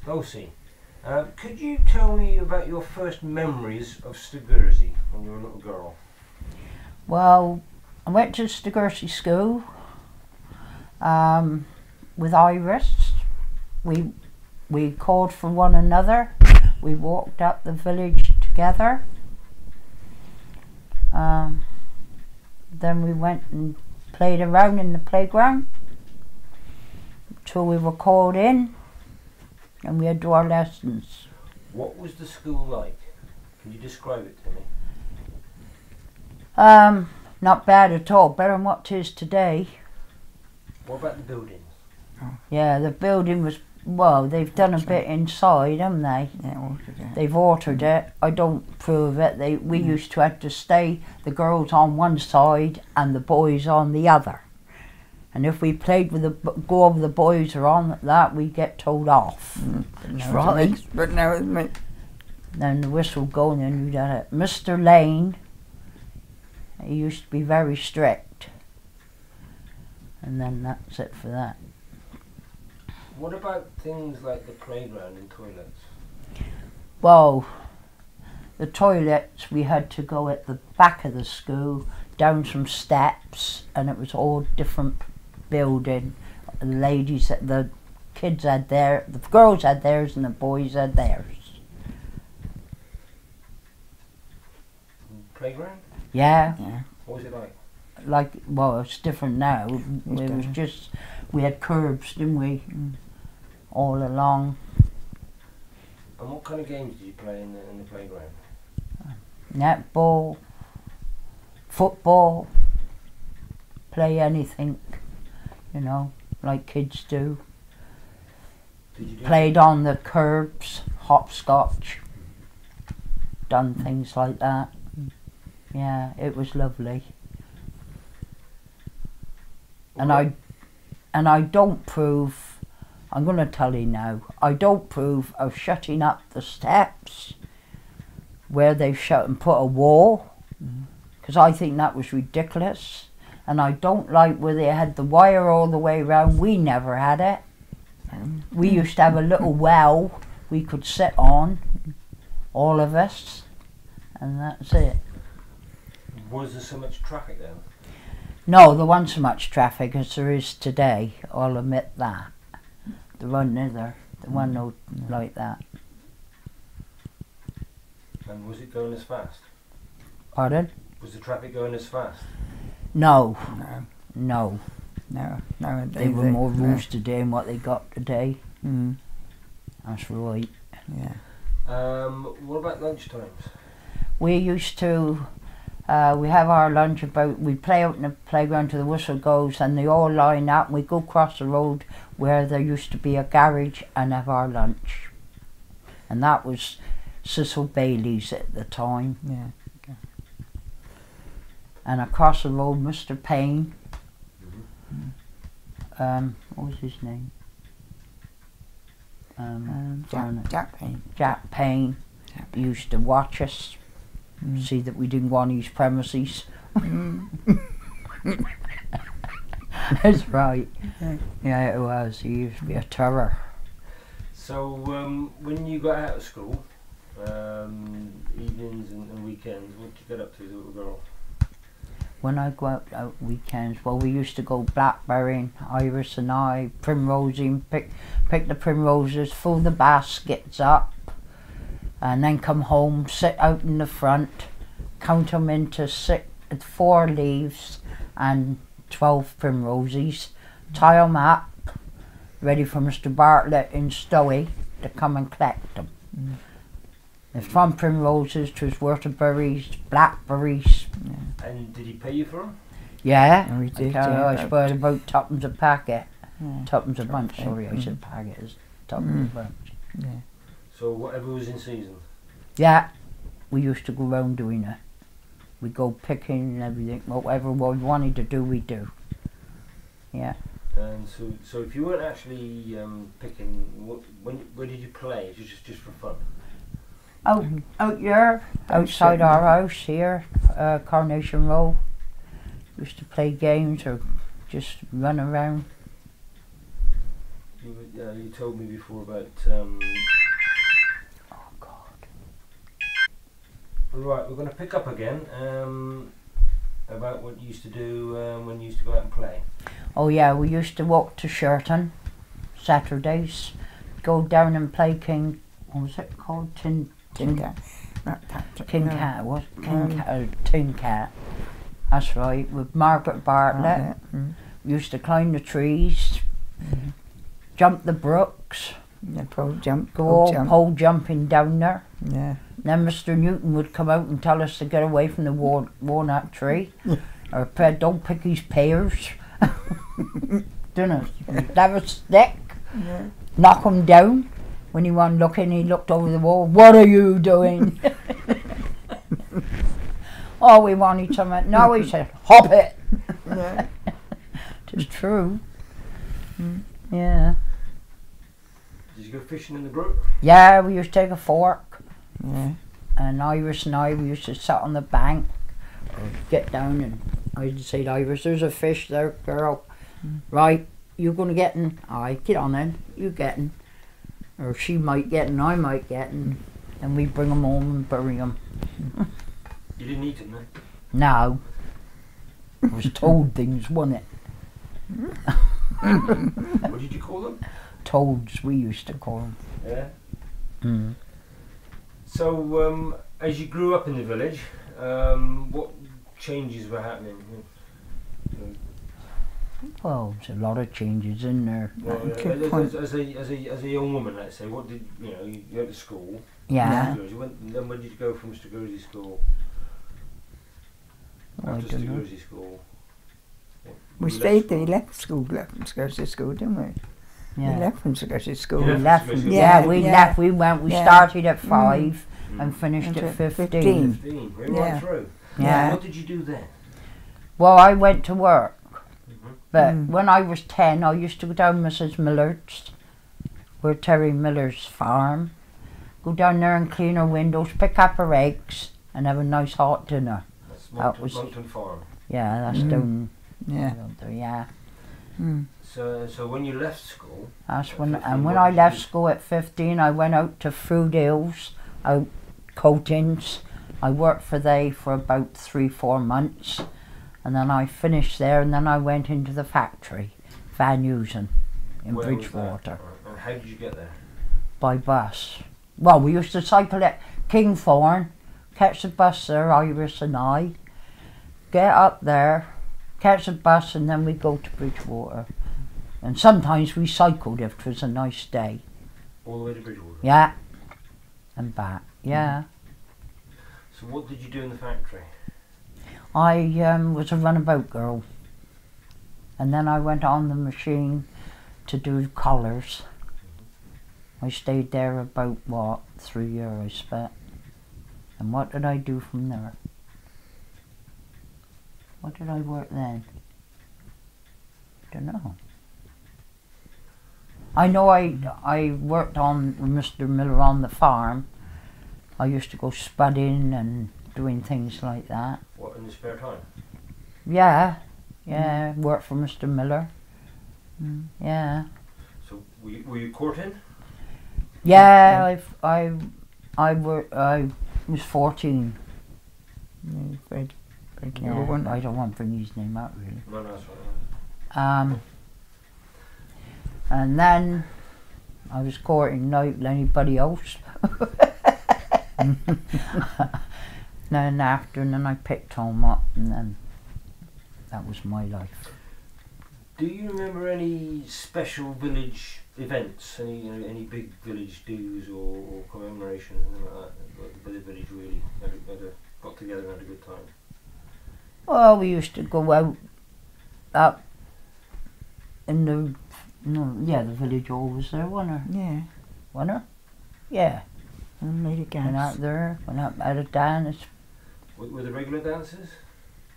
Dulcie, could you tell me about your first memories of Stogursey when you were a little girl? Well, I went to Stogursey School with Iris. We called for one another. We walked up the village together. Then we went and played around in the playground till we were called in and we had to do our lessons. What was the school like? Can you describe it to me? Not bad at all, better than what it is today. What about the buildings? Yeah, the building was, well, they've done a bit inside, haven't they? Yeah, altered it. They've altered it. I don't approve of it. We used to have to stay, the girls on one side and the boys on the other. And if we played with go over the boys or on that, we get told off. That's right. But now it's me. Then the whistle would go and then you'd have it. Mr. Lane, he used to be very strict. And then that's it for that. What about things like the playground and toilets? Well, the toilets, we had to go at the back of the school, down some steps, and it was all different building. The ladies, the kids had theirs, the girls had theirs, and the boys had theirs. Playground? Yeah. Yeah. What was it like? Like, well, it's different now. It was different. just, we had curbs, didn't we? All along. And what kind of games did you play in the playground? Netball, football, play anything, you know, like kids do. Did you do Played on the curbs, hopscotch, done things like that. Yeah, it was lovely. And I don't approve, I'm going to tell you now, I don't approve of shutting up the steps where they shut and put a wall, because I think that was ridiculous. And I don't like where they had the wire all the way around. We never had it. We used to have a little well we could sit on, all of us, and that's it. Was there so much traffic then? No, there wasn't so much traffic as there is today, I'll admit that. There wasn't either. There wasn't no like that. And was it going as fast? Pardon? Was the traffic going as fast? No, No. no. No. Nowadays They were more no. rules today than what they got today. Mm. That's right. Yeah. What about lunch times? We used to, we have our lunch we play out in the playground till the whistle goes and they all line up and we go across the road where there used to be a garage and have our lunch. And that was Cecil Bailey's at the time. Yeah. And across the road, Mr. Payne, what was his name? Jack Payne. Jack Payne used to watch us, see that we didn't go on his premises. That's right. Yeah, it was. He used to be a terror. So when you got out of school, evenings and weekends, what did you get up to as a little girl? When I go out weekends, well, we used to go blackberrying, Iris and I, primrosing, pick the primroses, fill the baskets up, and then come home, sit out in the front, count them into 4 leaves and 12 primroses, tie them up, ready for Mr. Bartlett in Stowe to come and collect them. If from primroses, 'twas whortleberries, blackberries. And did he pay you for them? Yeah, And we did, I yeah, suppose about tuppence a packet. Yeah. Tuppence a bunch, Okay. sorry, I said packet, it's tuppence a bunch. Yeah. So whatever was in season? Yeah, we used to go round doing it. We'd go picking and everything, whatever we wanted to do, we do. Yeah. And so if you weren't actually picking, where did you play? It was just for fun? Out here, outside our house here, Coronation Row. Used to play games or just run around. You told me before about. Oh God. Right, we're going to pick up again about what you used to do when you used to go out and play. Oh yeah, we used to walk to Sherton Saturdays, go down and play what was it called? Tin Cat. Tin Cat, what? Tin Cat. That's right, with Margaret Bartlett. We used to climb the trees, jump the brooks, Yeah, pole jump. go all pole jumping down there. Yeah. Then Mr. Newton would come out and tell us to get away from the walnut tree, or don't pick his pears. Don't know. Have a stick, Yeah. knock him down. When he wasn't looking, he looked over the wall. What are you doing? Oh, we wanted something. No, he said, hop it. Yeah. It's true. Yeah. Did you go fishing in the brook? Yeah, we used to take a fork, Yeah. and Iris and I, we used to sit on the bank, or get down, and I'd say to Iris, there's a fish there, girl. Right, you gonna get in? Aye, get on then, you getting. Or she might get in, I might get in, and we bring them home and bury them. You didn't eat it, no? No. It was toad things, wasn't it? What did you call them? Toads, we used to call them. Yeah. Mm. So, as you grew up in the village, what changes were happening? Well, there's a lot of changes in there. Well, Good point. as a young woman, let's say, what did you went to school? Yeah. Then when did you go from Stogursey School? Well, I After don't know. Stogursey School. We stayed there, left school, left from Stogursey School, didn't we? We Yeah. left from Stogursey School. You We left left. from Yeah, Stogursey. we Yeah. left. We went. We Yeah. started at 5 Mm. and finished Until at 15. 15. 15, right Yeah. through. Yeah. What did you do then? Well, I went to work, but Mm. when I was 10, I used to go down Mrs. Millard's, where Terry Miller's farm. Go down there and clean her windows, pick up her eggs, and have a nice hot dinner. That's That was- Monkton Farm. Yeah, that's Mm. down. Yeah. there, yeah. Mm. So when you left school, That's At when. 15, And when what I did you left do? school at 15, I went out to Fruit Hills, out coatings. I worked for they for about 3-4 months, and then I finished there, and then I went into the factory, Van Heusen, in where was that? Bridgewater, And how did you get there? by bus. Well, we used to cycle at Kingthorne, catch the bus there, Iris and I, get up there, catch the bus, and then we go to Bridgewater. And sometimes we cycled if it was a nice day. All the way to Bridgewater. Yeah, and back. Yeah, So what did you do in the factory? I was a runabout girl, and then I went on the machine to do collars. I stayed there about 3 years, I spent. And what did I do from there? What did I work then? Don't know. I know I worked on with Mr. Miller on the farm. I used to go spudding and doing things like that. What, in the spare time? Yeah, worked for Mr. Miller. Mm. Yeah, So were you courting? yeah. I was 14. Yeah, very Yeah, clever, wasn't I it? don't want to bring his name out really. No, that's right. And then I was courting like anybody else. Then I picked home up, and then that was my life. Do you remember any special village events? Any big village dues or commemorations, anything like that? Where the village really got together and had a good time? Well, we used to go out up in the the village hall was there, wasn't there? Yeah. Wasn't there? Yeah. And made a Went out gas. there, went up at a dance. Were there regular dances?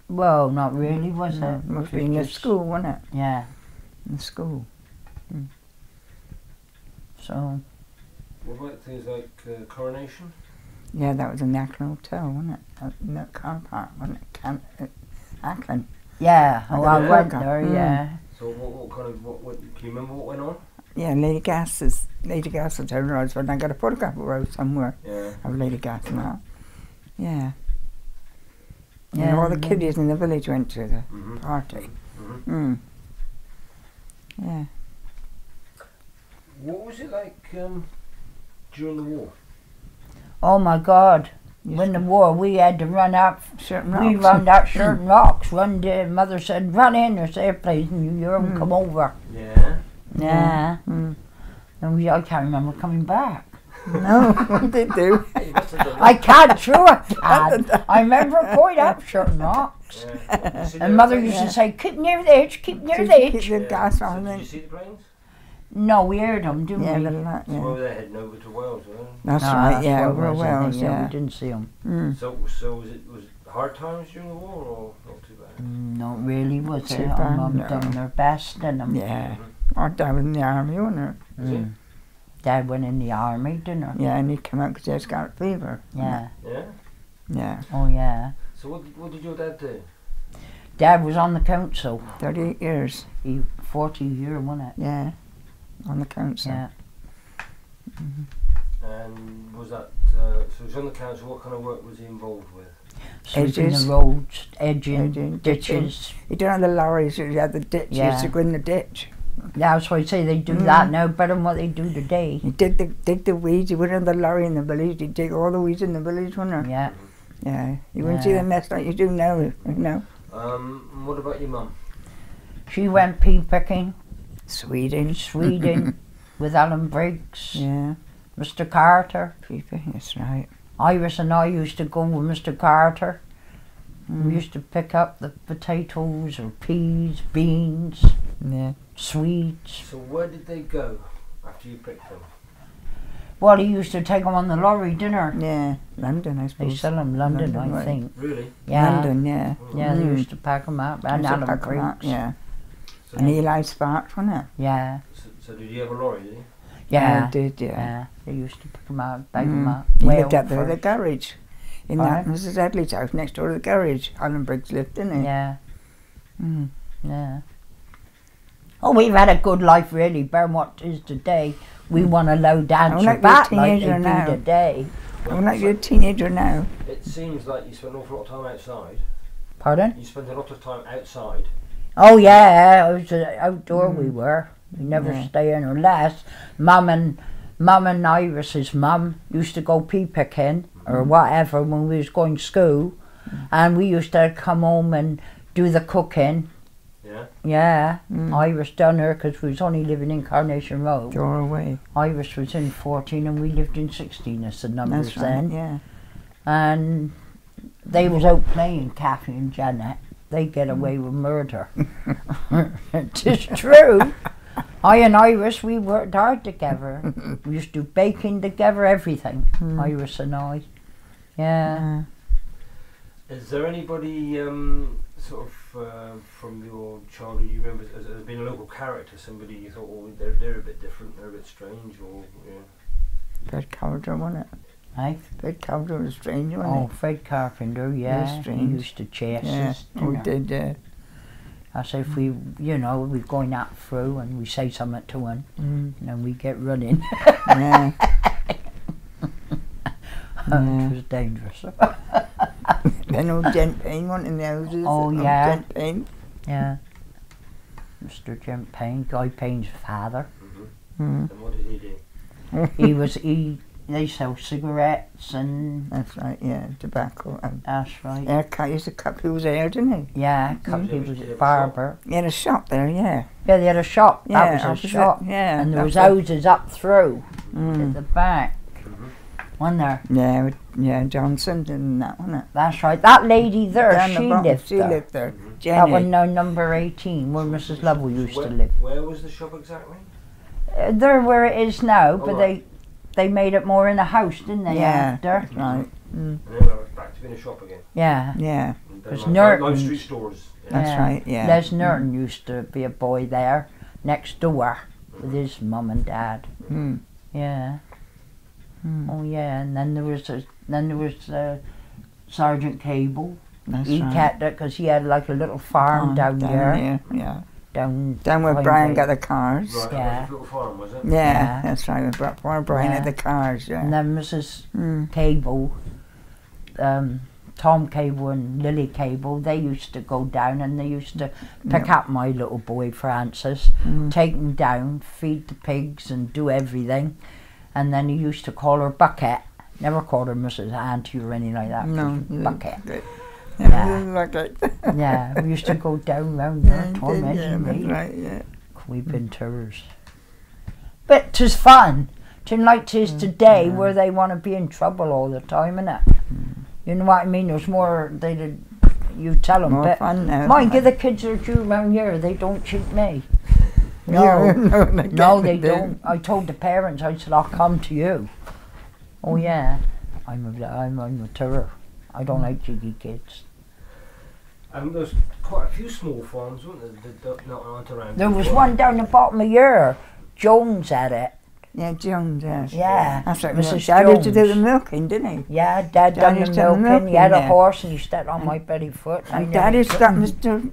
Well, not really, was No, it? must It be in the was just- school, wasn't it? Yeah. In school. So What about things like coronation? Yeah, that was in the Ackland Hotel, wasn't it? In that car park, wasn't it? Ackland. yeah, I I got a went burger. there. Mm. Yeah. So what kind of what can you remember what went on? Yeah, Lady Gas is down the road, but I got a photograph of the road somewhere of Lady Gas and that. Yeah. Yeah, And all the yeah. kiddies in the village went to the party. Yeah. What was it like during the war? Oh my God. When the war, we had to run up. Certain We rocks. run out certain rocks. One day, Mother said, "Run in, there's airplanes in New York, and come over." Yeah. Yeah. Mm. And I can't remember coming back. No, they do. You must have done I can't, sure I can. I remember going up certain rocks. Yeah. And Mother used to say, "Keep near the edge, keep near the Keep edge." the gas So on did you then. see the planes? No, we heard them, didn't Yeah, we? little that, So yeah. well, they're heading over to Wales, weren't That's Ah, right, that's yeah, what it over was, I Wales, think, yeah. We didn't see them. Mm. So was it hard times during the war or not too bad? Not really, was Too it? bad, Our mum no. done their best, didn't Yeah. Our dad was in the army, wasn't Is it? Dad went in the army, didn't he? he? Yeah, and he came out because he had scarlet fever. Yeah. Yeah. Yeah. Oh, yeah. So what did your dad do? Dad was on the council. 38 years. 40 year, wasn't it? Yeah. On the council. Yeah. And was that so he was on the council? What kind of work was he involved with? Sweeping Edges. the roads, edging, Edging, ditches. He didn't have the lorries, he had the ditch. He Yeah. used to go in the ditch. That's why I say they do that now better than what they do today. He dig the weeds. He wouldn't have the lorry in the village. He'd dig all the weeds in the village, wouldn't he? Yeah. Yeah. You wouldn't see Yeah. the mess like you do now, you know. And what about your mum? She went pea picking, Sweden. Sweden, with Alan Briggs, Yeah. Mr. Carter. People, that's right. Iris and I used to go with Mr. Carter. Mm. We used to pick up the potatoes or peas, beans, Yeah. sweets. So where did they go after you picked them? Well, he used to take them on the lorry, didn't he? Yeah. London, I They suppose. sell them London, London, I right. think. Really? Yeah. London, yeah. Yeah, they Mm. used to pack them up. And Used to Alan pack 'em up, Briggs. yeah. So, And Eli Sparks, wasn't it? Yeah. so did he have a lorry? Did he? Yeah. Did, yeah. Yeah. They used to pick them up, bag them Mm. up. He Well, lived up there at the first. garage. In Pardon? that Mrs. Edley's house, next door to the garage. Alan Briggs lived, didn't he? Yeah. Mm. Yeah. Oh, we've had a good life, really. Better than what is today. We want to low dance like your the back like they teenager do now. today. I'm like you're a teenager now. It seems like you spend an awful lot of time outside. Pardon? You spend a lot of time outside. Oh yeah, it was outdoor. We were. We never Yeah. stay in unless Mum and Iris's mum used to go pea picking or whatever when we was going to school, and we used to come home and do the cooking. Yeah. Yeah, Mm. Iris done her because we was only living in Carnation Road. Door away. Iris was in 14 and we lived in 16 as the numbers That's right, then. yeah. And they was out playing, Kathy and Janet. They get away with murder. It's true. I and Iris, we worked hard together. We used to do baking together, everything. Iris and I. Yeah. Is there anybody sort of from your childhood you remember as being a local character? Somebody you thought, oh, they're a bit different, they're a bit strange, or Fred Carpenter, wasn't it? Aye. Fred Carpenter was strange, Oh, wasn't Fred Carpenter, yeah. He strange. used to chase he? Yeah. us. Oh, didn't he? did, yeah. As if we, we're going out through and we say something to him and then we get running. Yeah. It was dangerous. Then old Gent Payne went in the houses. Oh, old yeah. Gent Payne. Yeah. Mr. Jim Payne, Guy Payne's father. Mm. and what did he do? They sell cigarettes and That's right, yeah. Tobacco. And that's right. haircut, he used to cut people's hair, didn't he? Yeah, he was a barber. He had a shop there, yeah. Yeah, they had a shop. Yeah, That was a opposite, shop. yeah, And there was that's it. houses up through at Mm. the back. Wasn't there? Yeah, yeah, Johnson and that, wasn't it? That's right. That lady there, Down the she bottom, lived she there. lived there. Mhm. Jenny. That one now, number 18, where Mrs. Lovell used to live. Where was the shop exactly? There where it is now, but right. they made it more in a house, didn't they, Yeah. after? Right. Mm. And then I was back to being a shop again. Yeah. Yeah, And then Because like Norton's- street stores. Yeah. that's right, yeah. Les Norton used to be a boy there, next door, with his mum and dad. Mm. Yeah. Mm. Oh yeah, and then there was Sergeant Cable. That's He right. kept it because he had like a little farm Oh, down there. yeah. down where Pine Brian Gate. got the cars. Right, Yeah. yeah. Little farm, was it? Yeah, that's right. Where Brian Yeah. had the cars. Yeah. And then Mrs. Cable, Tom Cable and Lily Cable, they used to go down and they used to pick up my little boy Francis, take him down, feed the pigs and do everything. And then he used to call her Bucket. Never called her Mrs. Auntie or anything like that. No, Bucket. Yeah, Bucket. Yeah, we used to go down round there tormenting that's me. right, yeah. Weeping tears. But 'tis fun. 'Tisn't like 'tis today where they want to be in trouble all the time, innit? You know what I mean? There's more, you tell them, More but fun now. mind you, the kids that are due around here, they don't cheat me. No, No, they don't. I told the parents, I said, I'll come to you. Oh yeah, I'm a terror. I don't like cheeky kids. There's quite a few small farms, weren't there, that aren't around? There was one down the bottom of here. Jones had it. Yeah, Jones, yes. Yeah, That's right. Mrs. Dad used to do the Jones. milking, didn't he? Yeah, Dad done used the to have milking. He had a there. horse and he stepped on my belly foot. And Daddy's got Mr.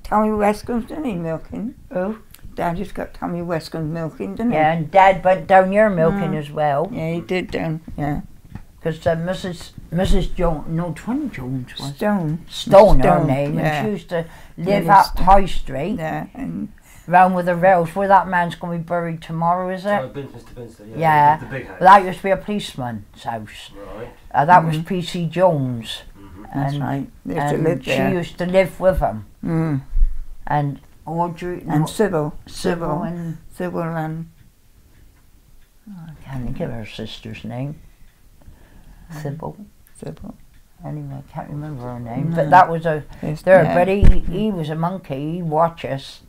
Tommy Westcomb's, didn't he, milking? Who? Daddy's got Tommy Westcomb's milking, didn't he? Yeah, and Dad went down here milking as well. Yeah, he did down, yeah. Because Mrs. Jones, no, Twin Jones was Stone, her name, yeah. and she used to live Yeah, up High Street, Yeah, and round with the rails, where that man's going to be buried tomorrow, is it? Mr. Binster, yeah. Yeah, The big house. that used to be a policeman's house. Right. That was P.C. Jones. that's And- right. They used to And live there. she used to live with him. Mm. And Audrey And Sybil. Sybil and Sybil and... I can't think of her sister's name. Sybil. Anyway, I can't remember her name. No. But that was a Yes, there. yeah. But he was a monkey. He watched us.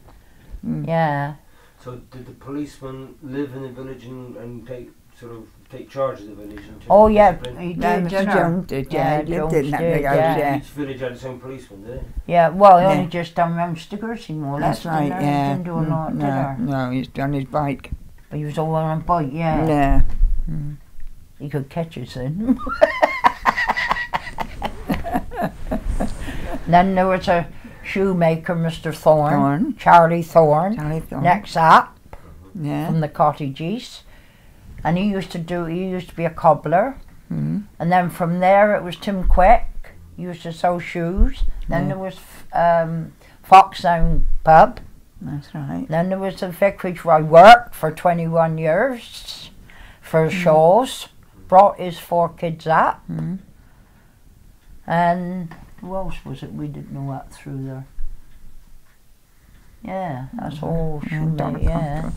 Yeah. So did the policeman live in the village and take charge of the village? And Oh yeah, discipline? he No, did. Mr. didn't Jones did, yeah. He lived in that big house, yeah. Each village had its own policeman, did it? Yeah. Well, he Yeah. only just done around Stogursey more or less. That's right, didn't he? yeah. He didn't do a lot, did No, he? no, he's on his bike. But he was all on a bike. Yeah. Yeah. He could catch us in. Then there was a shoemaker, Mr. Thorne. Charlie Thorne. Next up Yeah. from the cottages, and he used to be a cobbler. And then from there it was Tim Quick. He used to sew shoes. Then there was Foxdown Pub. That's right. Then there was the vicarage where I worked for 21 years for Shaw's. Brought his 4 kids up. And who else was it we didn't know up through there? Yeah, that's all shoemaker, yeah.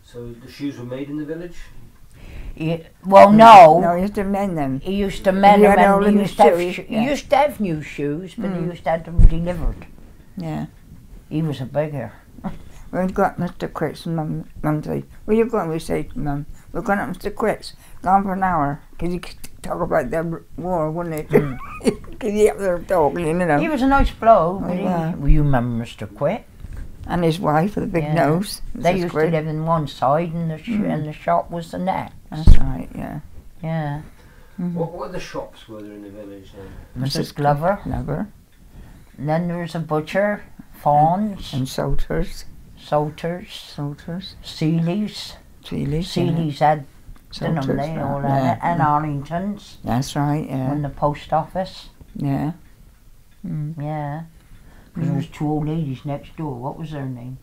So the shoes were made in the village? Well, no. No, he used to mend them. He used to mend He them had all and he the used to have, shoes, he yeah. used to have new shoes, but he used to have them delivered. Yeah. He was a beggar. We've got Mr. Quicks and Mum said, where you going? We say to Mum, we're going up Mr. Quicks. Gone for an hour. Because he could talk about the war, wouldn't he? Because he up there talking, you know. He was a nice bloke. Oh, But yeah. well, you remember Mr. Quick? And his wife with a big Yeah. nose. They Mrs. used Quick. to live in one side and the shop was the next. That's right, yeah. Yeah. What other shops were there in the village then? Mrs. Glover. Glover. And then there was a butcher, Fawns, And Salters. Salters, Seeley's. Seeley's. Seeley's had, didn't Salters, they, all yeah. had it, and Arlington's, That's right, yeah. and the post office. Yeah. Yeah. Because there was 2 old ladies next door. What was their names?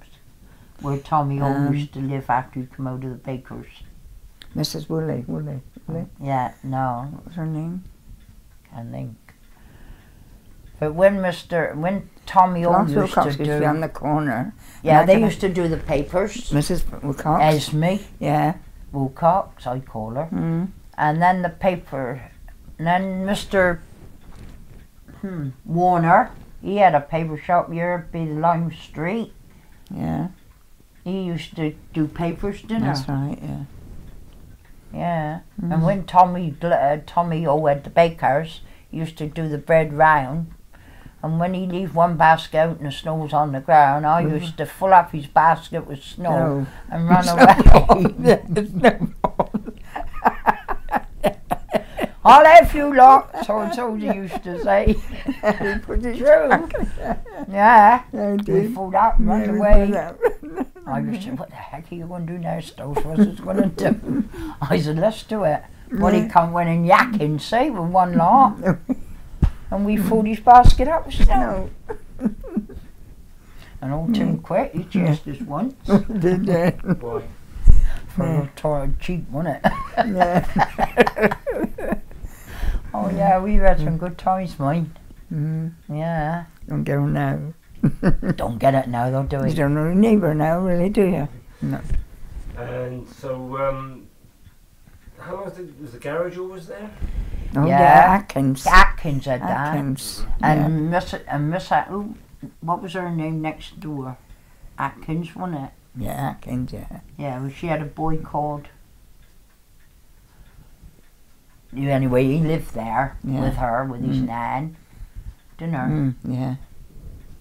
Where Tommy O used to live after he came out of the baker's. Mrs. Woolley. Yeah, no, What was her name? can't think. But when Tommy O Florence used Wilcox to used to do, be on the corner. yeah, And I they could- used to do the papers. Mrs. Wilcox. Esme Yeah. Wilcox, I call her. And then the paper, and then Mr. Warner, he had a paper shop here at Lime Street. Yeah. He used to do papers, didn't That's he? right, yeah. Yeah. And when Tommy O had the bakers, he used to do the bread round. And when he leave one basket out and the snow was on the ground, I used to fill up his basket with snow and run away. I'll have you lot, so he used to say. He put his True. Yeah. They We did. fought out and Yeah, run we away. fought out. I was saying, what the heck are you going to do now, Stones? What's it going to do? I said, let's do it. Well, he come went in yakking, see, with one lot. And we filled his basket up with snow. No. And old Tim quit, he chased us once. Did they? Why? For a little tired cheek, wasn't it? Yeah. Oh yeah, we've had some good times, mate. Mm. Yeah. Don't get on now. Don't get it now, they'll do You it. don't know your neighbour now, really, do you? No. And so, how long was the garage always there? Oh, Yeah. yeah, Atkins. Atkins had that. Atkins. And Miss ooh, what was her name next door? Atkins, wasn't it? Yeah, Atkins, yeah. Yeah, well, she had a boy called. Anyway, he lived there Yeah. with her, with his Mm. nan. Didn't her? Mm, yeah.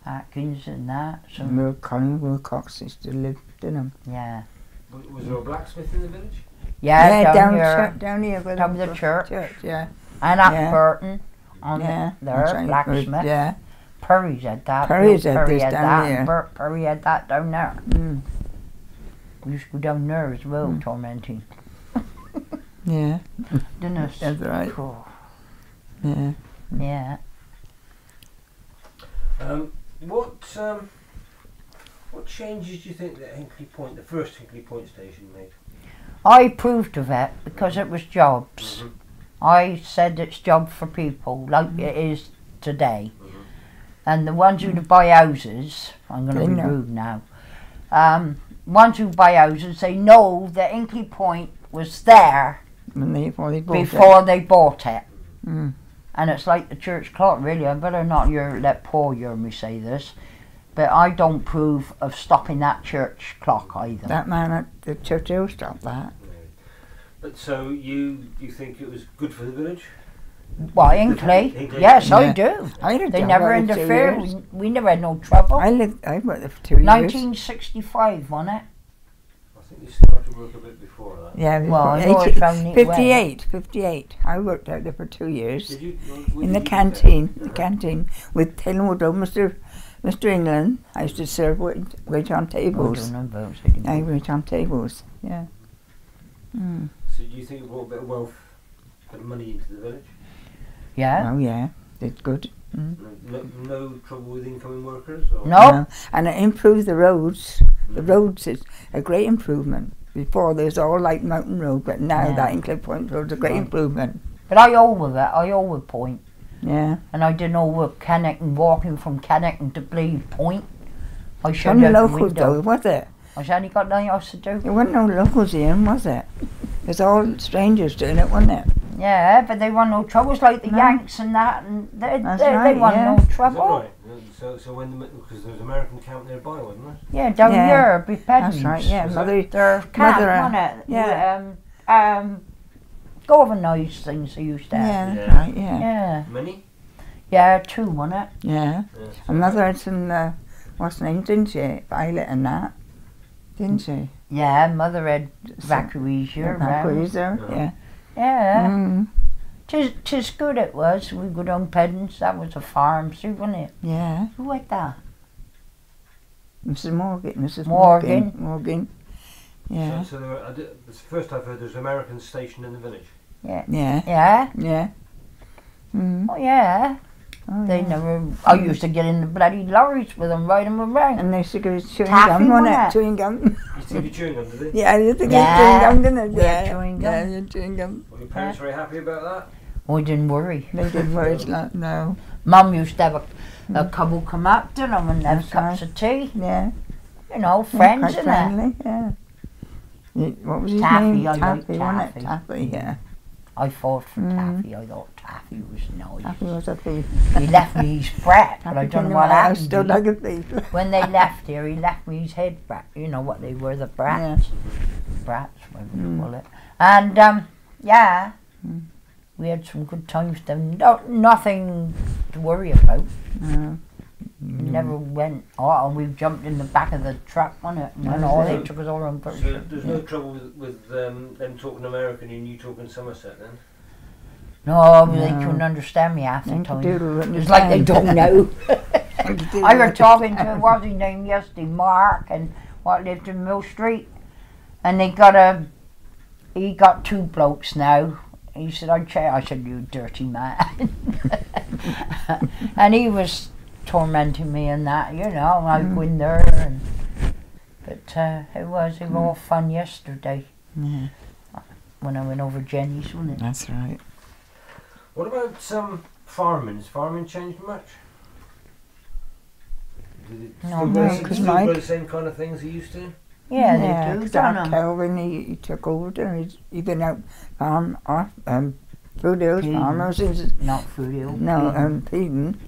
Atkins and that. So, Connie Wilcox used to live in them. yeah. Was there a blacksmith in the village? Yeah, down here. down here with down the church. yeah. And Yeah. Burton on Yeah. there, that's right. blacksmith. Yeah. Perry's had that. Perry's Bill had Perry this had down that. here. And Bert Perry had that down there. Mm. We used to go down there as well, Mm. tormenting. Yeah. Didn't us? That's right. Oh, Yeah. yeah. What changes do you think that Hinkley Point, the first Hinkley Point station, made? I approved of it because it was jobs. Mhm. I said it's job for people like it is today. Mhm. And the ones who buy houses, I'm going to They be know. rude now, ones who buy houses, they know that Hinkley Point was there Before they bought before they bought it. it. Mm. And it's like the church clock, really. I better not let Paul hear me say this, but I don't approve of stopping that church clock either. That man at the church will stop that. But so you think it was good for the village? Well, Hinkley, Hinkley. yes, I Yeah. do. I lived They there never about 2 interfered. years. We never had no trouble. I worked there for 2 years. 1965, wasn't it? I think you started work a bit before that. Yeah, Well, I before know 80 it's found it well. 58. I worked out there for 2 years. Did you? In the canteen with Taylor Woodrow, Mr. England. I used to serve wait on I tables. don't know about it. I wait on tables, yeah. Mm. So do you think it brought a bit of wealth, a bit of money into the village? Yeah? Oh yeah, it's good. Mm. No trouble with incoming workers? Or? No. And it improved the roads. The roads is a great improvement. Before there was all like mountain road, but now Yeah. that Inclip Point Road's a great Right. improvement. But I owe with it. I owe with Point. Yeah. And I did over Kennington, walking from Kennington to Bleed Point. I It's showed only out the locals though, window. was it? I said, you got nothing else to do? There wasn't no locals in, was it? It's all strangers doing it, wasn't it? Yeah, but they want no troubles like the No. Yanks and that, and they That's they right, want yeah. no Is that trouble. right? So when because there was an American camp nearby, wasn't there? Yeah, down Yeah. here, be pedants. That's right, yeah. Was Mother, They're camp, Mother, wasn't it? yeah. Galvanised things they used to have. yeah, that's Yeah. right, yeah. Yeah. Many? Yeah, 2, wasn't it? Yeah. Yeah. And Mother had some, what's her name, didn't she? Violet and that. Didn't she? Yeah, Mother had evacuees here. Evacuees her, Uh-huh. yeah. Yeah. Mm. Tis good it was. We go down pedants. That was a farm too, wasn't it? Yeah. Who had that? Mrs. Morgan. Morgan. Morgan. Yeah. So there were, it's the first I've heard there's an American station in the village. Yeah. Yeah. Yeah. Mm. Oh yeah. Oh, They yeah. never. I used to get in the bloody lorries with them, ride them around. And they used to go chewing Taffy, gum, wasn't wasn't it? it? Chewing gum. You think you're chewing on, did they? Yeah, you think Yeah. chewing gum, didn't We it? had Yeah. chewing gum. Yeah, you're chewing gum. Were your parents very happy about that? I didn't worry. They didn't worry, it's like, no. Mum used to have a couple come up to them and have That's cups right. of tea. Yeah. You know, friends, Quite innit? friendly, yeah. What was his Taffy, name? I like Taffy, wasn't Taffy. it? Taffy, yeah. I fought for Mm. Taffy. I thought Taffy was nice. Taffy was a thief. He left me his brat, but I don't know what I happened. still like a thief. When they left here, he left me his head brat. You know what they were, the brats. Brats, whatever you Mm. call it. And, yeah, Mm. we had some good times then. Nothing to worry about. No. We never went, we jumped in the back of the truck on it. And all they took us all around. So there's no trouble with them talking American and you talking Somerset then? No, they No. couldn't understand me half the Thank you, time. Doodle, wouldn't It's you like they say? don't know. I was talking to, what's his name yesterday, Mark, and what lived in Mill Street, and he got 2 blokes now. He said, I said, you dirty man. And he was tormenting me and that, you know, I'd go in there, but it was all fun yesterday. Yeah. When I went over Jenny's, wasn't it? That's right. What about some farming? Has farming changed much? Did it No, still do the same kind of things he used to? Yeah, they do, because don't our they? Kelvin, he took over there. He's been out Food Hills farmer since Not Food Hill. Peden,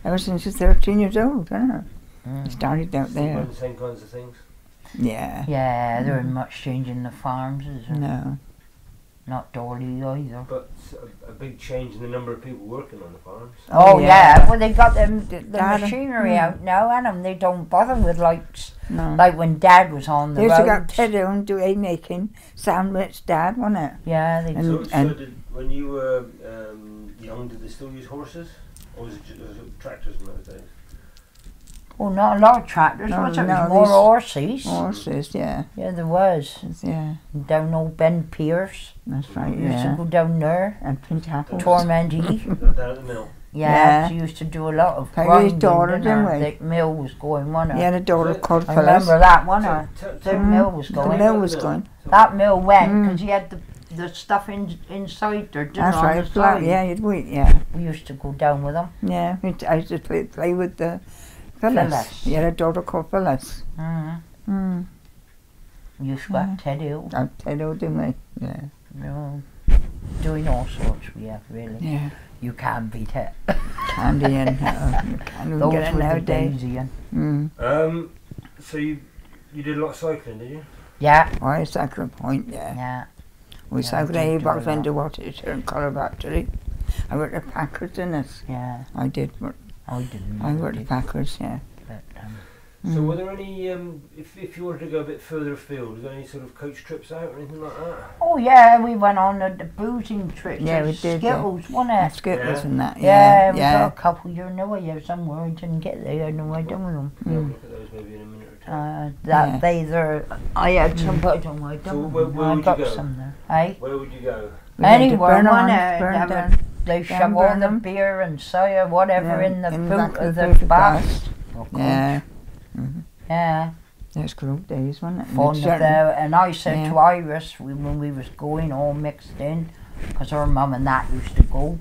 ever since he's 13 years old, isn't it? Mm. He started out Still there. doing the same kinds of things? Yeah. Yeah, there isn't much change in the farms, is there? No. Not Dorley either. But a big change in the number of people working on the farms. Oh yeah, well they got the Dad, machinery out now, and they don't bother with like No. when Dad was on the They used to road. get Ted down to a making sandwich, Dad, wasn't it? Yeah, they And- So when you were young, did they still use horses? Or was it tractors in those days? Oh, not a lot of tractors, No, was it? It no, was more these- horses. Horses, yeah. Yeah, there was. Yeah, Down old Ben Pierce. that's right, We used to yeah. go down there. And Prince Apples. Tormenty. Down at the mill. Yeah, Yeah. she used to do a lot of Peggy's grinding, daughter, didn't didn't her? we? The mill was going, wasn't He it? had a daughter called I Phyllis. remember that, wasn't it? The Tell- mill was The going. mill was going. That mill went Mm. because he had the stuff inside there, didn't That's on right, the flat, side. yeah, you'd wait, yeah. We used to go down with them. Yeah, I used to play with the Phyllis. Phyllis. He had a daughter called Phyllis. Mm. We used to go Yeah. up Ted Hill. I'll tell you, didn't we? Yeah. You know, doing all sorts we have, really. Yeah. You can't beat it. Candy and can't Those get it were the nowadays. days, Ian. So you did a lot of cycling, did you? Yeah, Oh, I cycled a point, yeah. yeah. We Yeah, cycled we did a do box a lot. into Watershire and Colour Factory. I worked at Packers in it. Yeah, I did work. I didn't. I worked at did, Packers, yeah. but, So Mm. were there any, if you wanted to go a bit further afield, was there any sort of coach trips out or anything like that? oh yeah, we went on the boozing trips. Yeah, to we did, yeah. Skittles, wasn't it? Skittles Yeah. and that, Yeah, we yeah. got a couple. You know, you somewhere. I didn't get there. I know I done with them. We'll Mm. look at those maybe in a minute or two. That Yeah. they there. I had some, but I don't know. I So done where with them. would I you got go? some there. Hey, Where would you go? We went to anywhere, Burnham, wasn't it? Burnham They down. would- They down shove all the Burnham. beer and cider, whatever, Yeah, in the in boot back of the the bus. Yeah. Mm-hmm. Yeah. That's good days, wasn't it? Fun It's of that. And I said Yeah. to Iris when we was going all mixed in, because her mum and that used to go,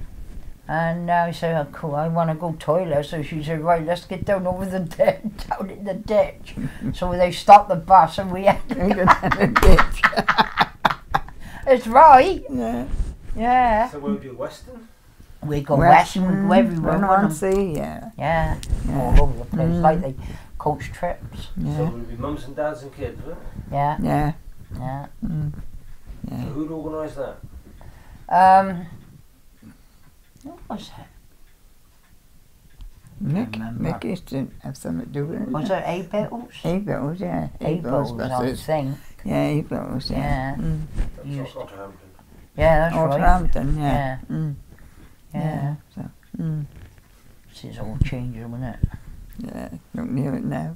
and I said, oh, cool, I want to go toilet. So she said, right, let's get down over the down in the ditch. So they stopped the bus and we had to It's right. Yeah. Yeah. So where would you do, Western? We go west and we go everywhere. Run on wouldn't we? sea, yeah. Yeah. Yeah. All over the place, Mm. like they coach trips. So Yeah. would it be mums and dads and kids, would it? Yeah. Yeah. Yeah. Mm. So Yeah. who'd organise that? What was it? Mick remember. used to have something to do with it. Was it A-Bills? A-bills, yeah. A-Bills, I buses. think. Yeah, A-bills, yeah. Yeah. Mm. That's Used- Otterhampton. Yeah, that's right. Northampton, yeah. Yeah. Mm. Yeah. So, mm. This is all changing, isn't it? Yeah, don't hear it now.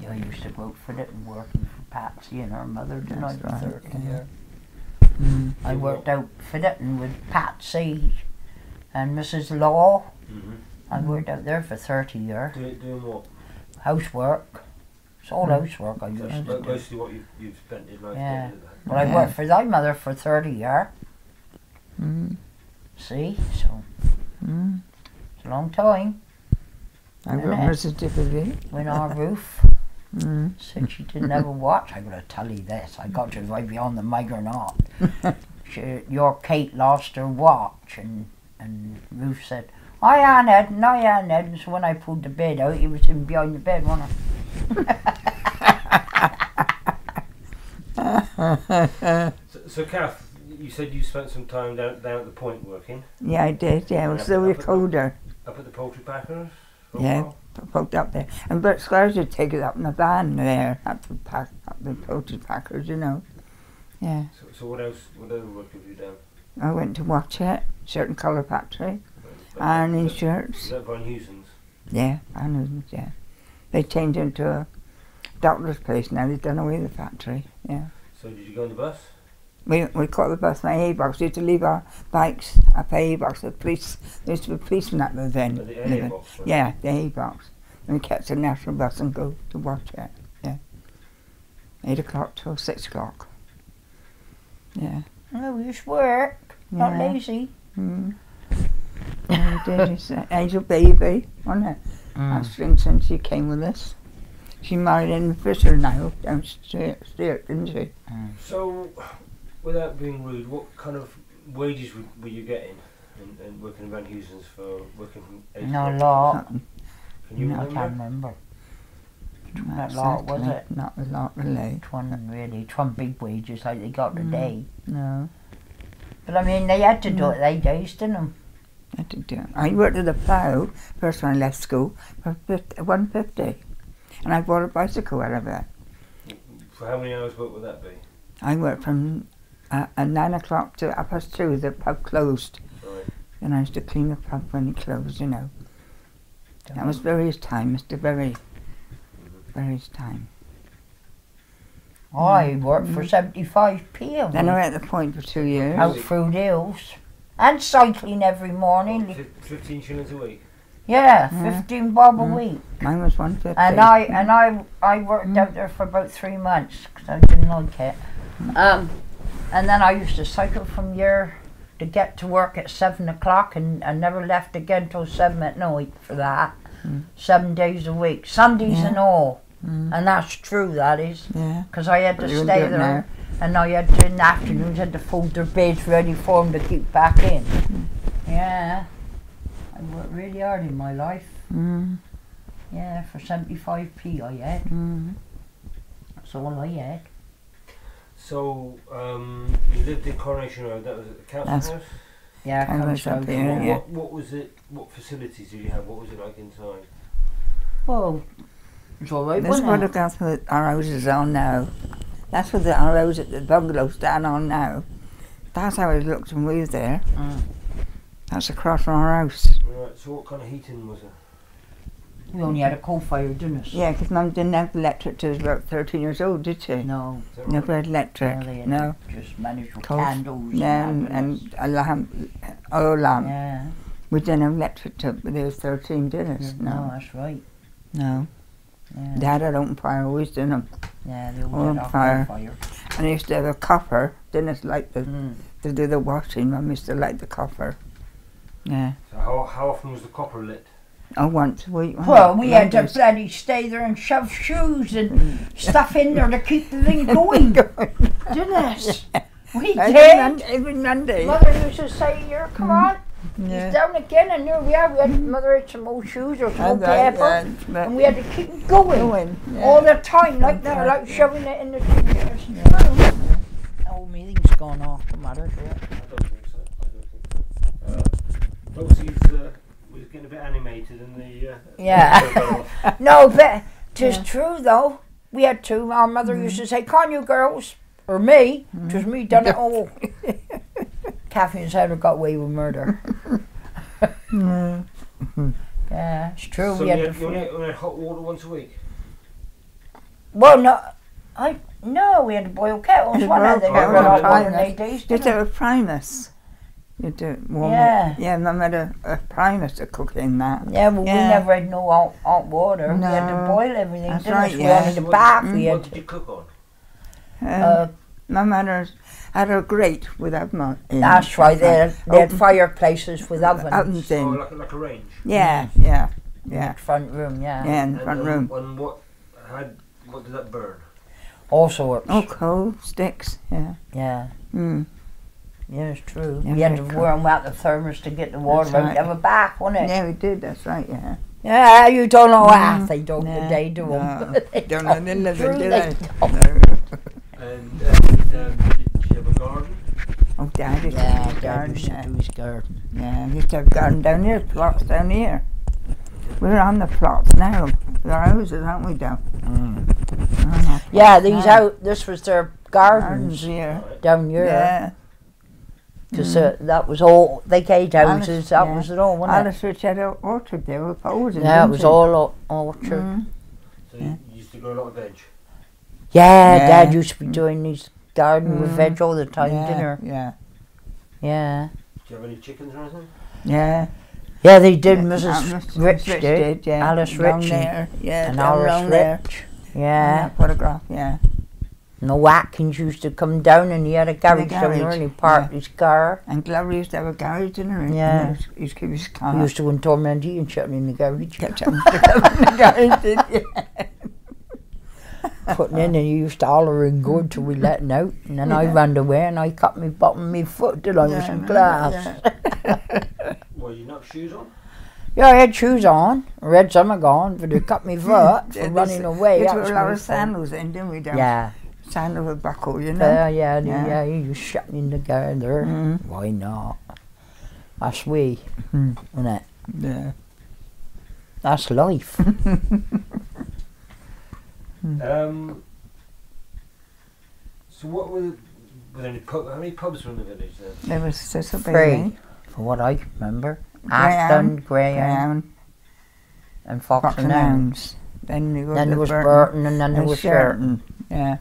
Yeah, I used to go out for it and working for Patsy and her mother, didn't I? That's For right, 30 yeah. years. Mm. I worked out fitting with Patsy and Mrs. Law. Mm-hmm. I worked out there for 30 years. Doing what? Housework. It's all housework I used to do. Mostly what you've spent your life Yeah. doing. But I Yeah. worked for thy mother for 30 years. Mm. See? So, Mm. it's a long time. I got Yeah. my certificate. Went on our roof. Mm. Said she didn't have a watch. I'm going to tell you this. I got to if I be on the mic or not. Your Kate lost her watch. And Ruth said, I ain't Ed, and I ain't Ed. And so when I pulled the bed out, he was in behind the bed, wasn't So Kath, you said you spent some time down at the point working. Yeah, I did, yeah. I was the recorder. Up at the poultry packers? for a Yeah. while? Poked up there. And Bert Squires would take it up in the van there, up the poultry packers, you know. Yeah. So what else? What other work have you done? I went to watch it, shirt and colour factory, ironing shirts. Is that Van Heusen's? Yeah, I know them, yeah. They changed into a doctor's place now. They've done away with the factory, yeah. So did you go on the bus? We caught the bus from A-box. We used to leave our bikes at the A-box. The police, there used to be policemen at the then. The A box? Right? Yeah, the A-box. And we catch the national bus and go to watch it, yeah. 8 o'clock till 6 o'clock. Yeah. Oh, we used to work. Not Yeah. lazy. Mm. Yeah, we did. It's an angel baby, wasn't it? That's Vincent, she came with us. She married in Fisher now, downstairs, didn't she? So, without being rude, what kind of wages were you getting and working in Van Heusen's for working from 8 Not a o'clock? lot. Can you No, I remember? can't remember. Not a lot, was certainly. it? Not a lot, really. Twan big wages like they got today. No. But I mean, they had to do it they days, didn't I did do it. I worked at the plough first when I left school for £1.50, and I bought a bicycle out of it. For how many hours work would that be? I worked from 9 o'clock to 2:30. The pub closed, Right. and I used to clean the pub when it closed. You know, that was Berry's time, Mr. Berry. Berry's time. I worked for 75p a Then I week, went at the point for 2 years. out through the hills. And cycling every morning. 15 shillings a week? Yeah, Yeah. 15 bob a week. Mine was 1.50. And I worked out there for about 3 months because I didn't like it. And then I used to cycle from here to get to work at 7 o'clock, and I never left again till 7 at night for that. 7 days a week, Sundays Yeah. and all. And that's true, that is, Yeah. because I had to But you wouldn't stay do it there. now. And I had to, in the afternoons, had to fold their beds ready for them to keep back in. Yeah, I worked really hard in my life. Yeah, for 75p I had. That's all I had. So, you lived in Coronation Road, that was at the council That's- house? Yeah, I was council up here, house. yeah. What was it, what facilities did you have, what was it like inside? Well, it's all right, This wasn't what it? that's what our house is on now. That's what our house at the bungalow stand on now. That's how it looked when we were there. That's across from our house. Right, so what kind of heating was it? We only had a coal fire, didn't we? Yeah, because Mum didn't have electric till she was about 13 years old, did she? No, Is that Never had electric. they had No. just managed with Coal- candles. Yeah, and and a lamp, oil lamp. yeah. We didn't have electric till they were 13, did us? No, No. that's right. No. Yeah, Dad had open fire always, didn't he? yeah, they on always had a fire. coal fire. And he used to have a copper, didn't it? Like to do the washing. Mum used to light the copper. Yeah. So how often was the copper lit? Oh, once a week. Well, we had to Mondays. bloody stay there and shove shoes and stuff in there to keep the thing going, didn't it? We did. Every Monday. Mother used to say, "Here, come on, he's Yeah. down again," and here we are. We had Mother had some old shoes or some old paper, Yeah, and we had to keep it going going. all the time, like that, like shoving it in the shoes. Oh, my thing's gone off the matter. I don't think so, I don't think so. Dulcie's was getting a bit animated in the... Yeah. No, but 'tis true though. We had to. Our mother used to say, "Come on, you girls," or me. 'Twas me done it all. Catherine's had got away with murder. Yeah, it's true. So we had you to. only had hot water once a week? Well, no, we had to boil kettles. To One boil of them kettles, never and got water Primus. in 8 days. Just didn't have a primus. You do it warm. Yeah. Yeah, Mum had a primus to cook in that. we? Yeah, well, we Yeah. never had no hot water. We had to No. boil everything. That's Didn't right, we? yeah. We had the bath. We What had. did you cook on? Mum had a grate with oven in. That's right. They had Open- fireplaces with ovens. ovens in. Oh, like a range? Yeah. Front room, yeah. Yeah, in the front room. And what did that burn? All sorts. Oh, coal, sticks, yeah. Yeah. Mm. Yeah, it's true. Yeah, we had to very cool. warm out the thermos to get the water That's out. right. Have a bath, wasn't it? Yeah, we did, that's right, yeah. Yeah, you don't know what they don't. Yeah. They do. No, They don't know, they live True, in, do they they? don't. No. And did you have a garden? Oh, Dad used to Yeah, have a Dad garden, used to yeah. do his garden. Yeah, we used to have a garden down here, plots down here. We're on the plots now, with our houses, aren't we, down? Yeah, these out. This was their gardens here. down here. Yeah. Because that was all, they gatehouses, Alice, that yeah. was it all, wasn't it? Alice Rich had an orchard there with Posen. Yeah, it was all orchard. So you used to grow a lot of veg. Yeah, Yeah. Dad used to be doing his garden with veg all the time, yeah, dinner. Yeah. Yeah. Do you have any chickens or anything? Yeah. Yeah, they did, Yeah, Mrs. Rich did. yeah. Alice Down Rich there. Yeah, and down Alice around there. Rich. Yeah. Yeah. Photograph, yeah. No Watkins used to come down and he had a garage down there and he parked his car. And Glover used to have a garage in there. Yeah. He used to keep his car. He used to go and torment you and shut in the garage. Kept having to go in the garage, didn't you? Putting in and he used to holler and go until we let him out. And then I ran away and I cut me bottom of my foot till I was in class. Well, you knocked shoes on? Yeah, I had shoes on, red summer gone, but they cut me foot for running away. We That took was a lot my of fault. sandals in, didn't we? Down? Yeah. Sandal with buckle, you know? Yeah, he was shut me in the garden there. Why not? That's we, isn't it? Yeah. That's life. So what were there any how many pubs were in the village then? There was just a Three, baby. for what I can remember. Graham, Acton, Graham, Graham, and Fox Fox and and Hounds. Hounds. Then Then there was Burton and then there and was Sheraton. Yeah.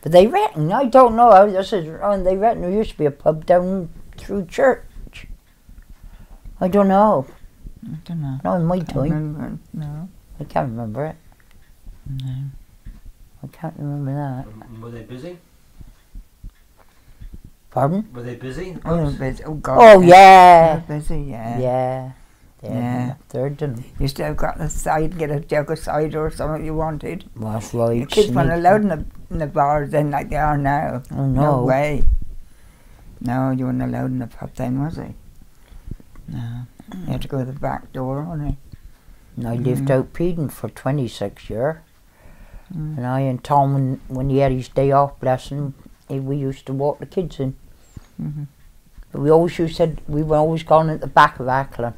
But they reckon, I don't know, this is wrong, they reckon there used to be a pub down through church. I don't know. I don't know. Not in my Can't time. remember. No. I can't remember it. No. I can't remember that. Were they busy? Pardon? Were they busy? the Oh, they were pubs? busy. Oh, God. Oh, They yeah. were busy, yeah. Yeah. Yeah. Third didn't. Used to have got the side, get a jug of cider or something you wanted. Well, that's right. The kids weren't sneaky. allowed in the bars then like they are now. Oh, No no. way. No, you weren't allowed in the pub then, was he? No. You had to go to the back door, wasn't And I lived out Peden for 26 years. he? And I and Tom, when he had his day off, bless him, we used to walk the kids in. Mm-hmm. But we always said we were always gone at the back of Ackland.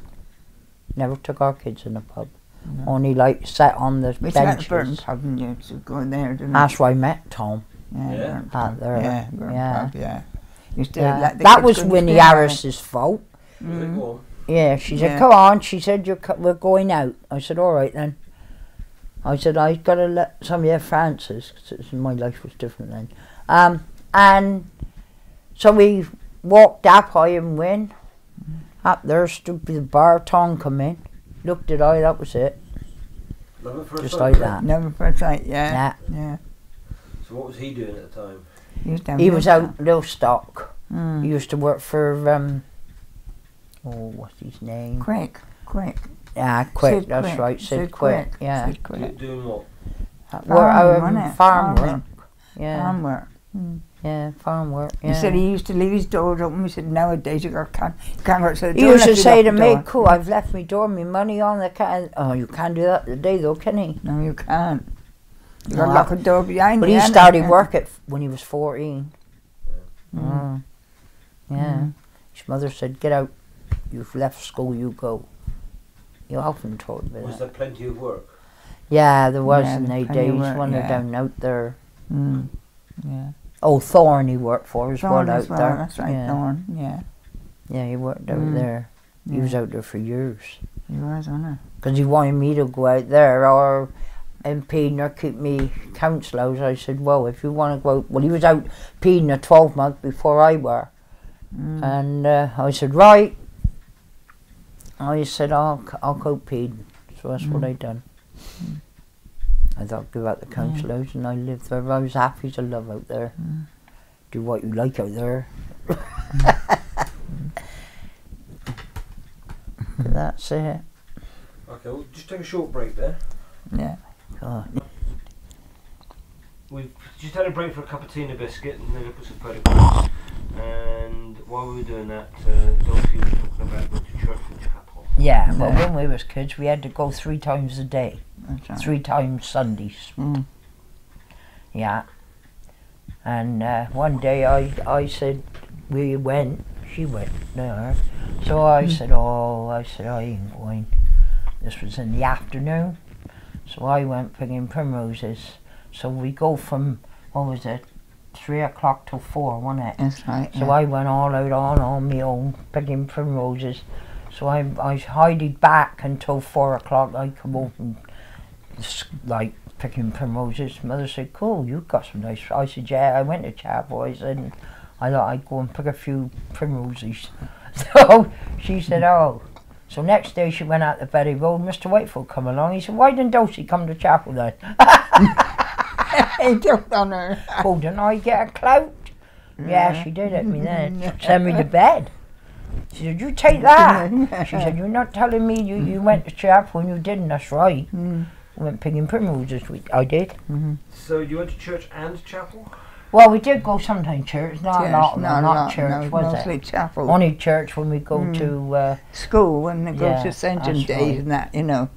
Never took our kids in the pub. No. Only like sat on the We had benches. the Burton pub and you used to go in there, didn't That's where I met Tom. we? Yeah. Burton Ah, pub. there. Yeah, Burton Yeah. pub, yeah. Used to Yeah. let the That kids was go and Winnie stay on Harris's fault. Was it warm? Yeah, she said, Yeah. come on. She said, we're going out. I said, all right then. I said, I got to let some of your Francis, because my life was different then. And so we walked up, I and Win. Up there stood the bar, Tom come in. Looked at I, that was it. Love it for a Just sight, like yeah? that. Never first sight, yeah. Yeah. Yeah. So what was he doing at the time? He He was out Livestock. He Mm. used to work for, what's his name? Quick. Yeah, Quick, Sid that's Quick. right, Sid Sid Quick. Quick. Yeah. Sid Quick. Doing what? Farm, wasn't it? farm Farming. work. Yeah. Farm work. Yeah, farm work. He Yeah. said he used to leave his doors open. He said nowadays you can't go outside the He door used to unless you say lock to the me, door. cool, I've left my door, my money on the can. Oh, you can't do that today though, can he? No, you can't. You No, got to lock a door behind But you. he ain't started it? work when he was 14. Mm. Yeah. Mm. His mother said, get out. You've left school, you go. You often told me Was that. there plenty of work? Yeah, there was Yeah, in there's the plenty of days work, when they're yeah. down out there. Mm. Yeah. Oh, Thorne he worked for as Thorn well as out well, there. that's right, Yeah. Thorn. Yeah. Yeah, he worked out Mm. there. He was Yeah. out there for years. He was, wasn't Because he wanted me to go out there or impede or keep me counsellors. I said, well, if you want to go out... Well, he was out peeing a 12 month before I were. he? Mm. And I said, right. I said, I'll go peeing. So that's what I done. Mm. I thought, give out the counsellors and I lived there. I was happy to live out there. Mm. Do what you like out there. That's it. Okay, we'll just take a short break there. Yeah. God. We've just had a break for a cup of tea and a biscuit and then put some photographs. And while we were doing that, Dulcie was talking about going to church and chapel. Yeah, well, Yeah. when we was kids, we had to go 3 times a day. That's right. 3 times Sundays. Mm. Yeah. And one day I said, we went, she went there. So I said, I ain't going. This was in the afternoon. So I went picking primroses. So we go from, what was it, 3 o'clock till 4, wasn't it? That's right. So I went all out on my own, picking primroses. So I hided back until 4 o'clock. I come home and like picking primroses. Mother said, "Cool, you've got some nice." I said, "Yeah." I went to chapel. I said, "I thought I'd go and pick a few primroses." So she said, "Oh." So next day she went out to Berry Road. Mr. Whitefield come along. He said, "Why didn't Dulcie come to chapel then?" He jumped on her. Oh, didn't I get a clout? Yeah, she did at me then. Send me to bed. She said, "You take that." She said, "You're not telling me you went to chapel and you didn't." That's right. I went picking primroses this week. I did. So you went to church and chapel? Well, we did go sometimes church. Not church, was mostly it? chapel. Only church when we go to School, when they go yeah, to Ascension that's Days right. and that, you know.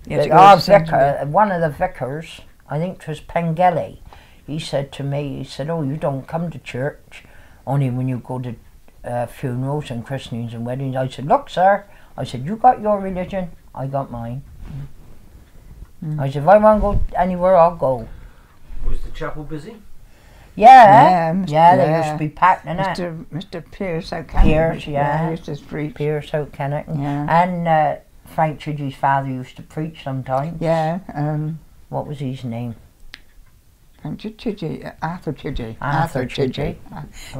You have to go our to Ascension vicar. One of the vicars, I think it was Pengelly. He said to me, he said, "Oh, you don't come to church only when you go to funerals and christenings and weddings." I said, "Look, sir," I said, "you got your religion, I got mine." I said, "If I want to go anywhere, I'll go." Was the chapel busy? Yeah, Yeah, they used to be packed in it. Mr. Pierce out Canada. Pierce, yeah. He used to preach. Pierce out Kenneck. Yeah. And Frank Chidgey's father used to preach sometimes. Yeah, What was his name? Arthur Chidgey. Arthur Chidgey.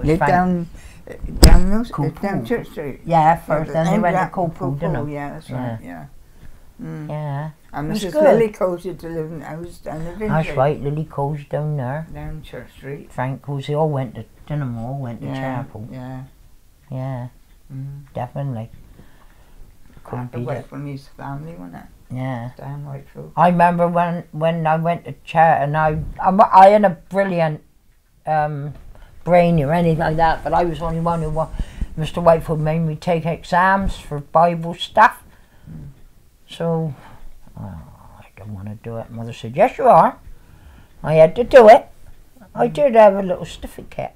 Lived down Coopoo. Church Street. Yeah, first. Then they And went to that- Coopoo, didn't they? Yeah, that's right, yeah. Yeah. And It was Mrs. good. Lily Coase used to live in the house down the Vintry. That's right, Lily Cole's down there. Down Church Street. Frank Coase, they all went to Dinamo, went to chapel. Yeah. Yeah, definitely. Couldn't Arthur beat it. Whitefield and his family, wasn't it? Yeah. Down Whitefield. I remember when I went to church, and I had a brilliant brain or anything like that, but I was the only one who Mr. Whitefield made me take exams for Bible stuff. So I don't want to do it. Mother said, "Yes, you are." I had to do it. I did have a little certificate.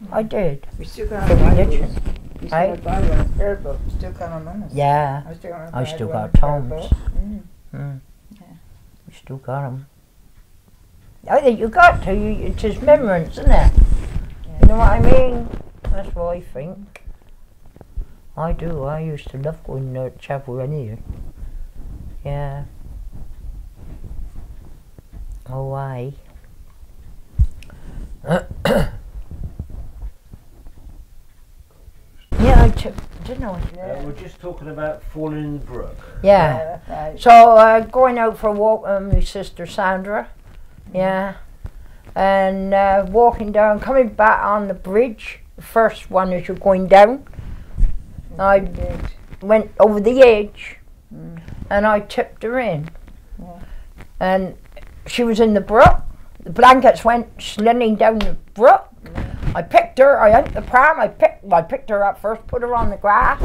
I did. We still got For our Bibles. religion. We still got Bible and prayer book. We still got them on us. Yeah, I still got tomes. We still got them. I think you got to. It's just remembrance, isn't it? You know what I mean? That's what I think. I do. I used to love going to chapel anyway. Yeah. Oh, why? Yeah, didn't I? We're just talking about falling in the brook. Yeah. That's right. So going out for a walk with my sister Sandra, yeah, and walking down, coming back on the bridge, the first one as you're going down, I went over the edge, and I tipped her in, and she was in the brook. The blankets went sliding down the brook. I picked her, I hent the pram, I picked her up first, put her on the grass,